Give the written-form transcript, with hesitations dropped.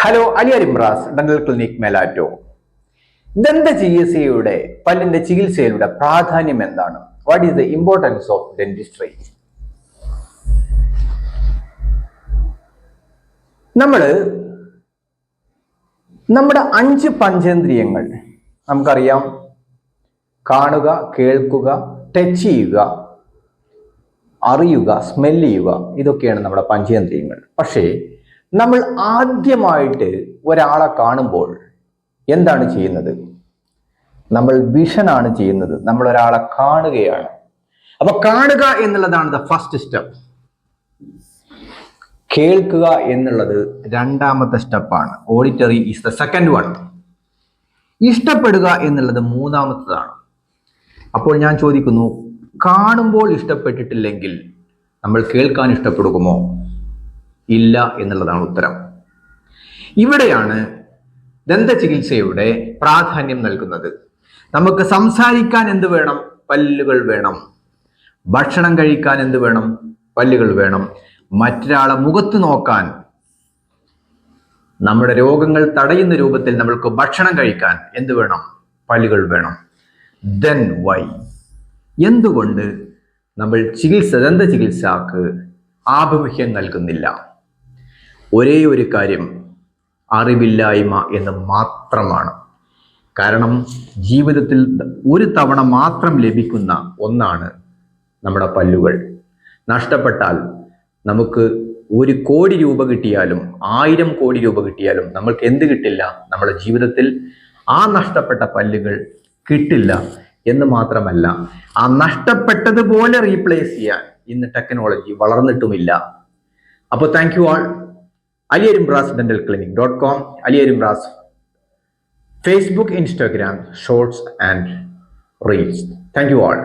Hello, അലിയരിമ്രാസ് dental clinic മെലാറ്റോ. ദന്ത ചികിത്സയുടെ പല്ലിന്റെ ചികിത്സയുടെ പ്രാധാന്യം എന്താണ്? What is the importance of dentistry? നമ്മുടെ 5 പഞ്ചേന്ദ്രിയങ്ങൾ നമുക്കറിയാം. കാണുക, കേൾക്കുക, ടച്ച് ചെയ്യുക, അറിയുക, സ്മെല് ചെയ്യുക, ഇതൊക്കെയാണ് നമ്മുടെ പഞ്ചേന്ദ്രിയങ്ങൾ. പക്ഷേ നമ്മൾ ആദ്യമായിട്ട് ഒരാളെ കാണുമ്പോൾ എന്താണ് ചെയ്യുന്നത്? നമ്മൾ വിഷനാണ് ചെയ്യുന്നത്. നമ്മൾ ഒരാളെ കാണുകയാണ്. അപ്പൊ കാണുക എന്നുള്ളതാണ് ദ ഫസ്റ്റ് സ്റ്റെപ്പ്. കേൾക്കുക എന്നുള്ളത് രണ്ടാമത്തെ സ്റ്റെപ്പാണ്. Auditory is the second one. ഇഷ്ടപ്പെടുക എന്നുള്ളത് മൂന്നാമത്തതാണ്. അപ്പോൾ ഞാൻ ചോദിക്കുന്നു, കാണുമ്പോൾ ഇഷ്ടപ്പെട്ടിട്ടില്ലെങ്കിൽ നമ്മൾ കേൾക്കാൻ ഇഷ്ടപ്പെടുമോ? ഇല്ല എന്നുള്ളതാണ് ഉത്തരം. ഇവിടെയാണ് ദന്ത ചികിത്സയുടെ പ്രാധാന്യം നൽകുന്നത്. നമുക്ക് സംസാരിക്കാൻ എന്ത് വേണം? പല്ലുകൾ വേണം. ഭക്ഷണം കഴിക്കാൻ എന്ത് വേണം? പല്ലുകൾ വേണം. മറ്റൊരാളെ മുഖത്ത് നോക്കാൻ, നമ്മുടെ രോഗങ്ങൾ തടയുന്ന രൂപത്തിൽ നമ്മൾക്ക് ഭക്ഷണം കഴിക്കാൻ എന്ത് വേണം? പല്ലുകൾ വേണം. Then why? എന്തുകൊണ്ട് നമ്മൾ ദന്ത ചികിത്സക്ക് ആഭിമുഖ്യം നൽകുന്നില്ല? ഒരേ ഒരു കാര്യം, അറിവില്ലായ്മ എന്ന് മാത്രമാണ്. കാരണം ജീവിതത്തിൽ ഒരു തവണ മാത്രം ലഭിക്കുന്ന ഒന്നാണ് നമ്മുടെ പല്ലുകൾ. നഷ്ടപ്പെട്ടാൽ നമുക്ക് 1 കോടി രൂപ കിട്ടിയാലും 1000 കോടി രൂപ കിട്ടിയാലും നമ്മൾക്ക് എന്ത് കിട്ടില്ല? നമ്മുടെ ജീവിതത്തിൽ ആ നഷ്ടപ്പെട്ട പല്ലുകൾ കിട്ടില്ല എന്ന് മാത്രമല്ല, ആ നഷ്ടപ്പെട്ടതുപോലെ റീപ്ലേസ് ചെയ്യാൻ ഇന്ന് ടെക്നോളജി വളർന്നിട്ടുമില്ല. അപ്പോൾ താങ്ക് യു ആൾ. അലിയരിമ്രാസ് ഡെന്റൽ ക്ലിനിക്.com, അലിയരിമ്രാസ് Facebook, Instagram, Shorts and Reels. Thank you all.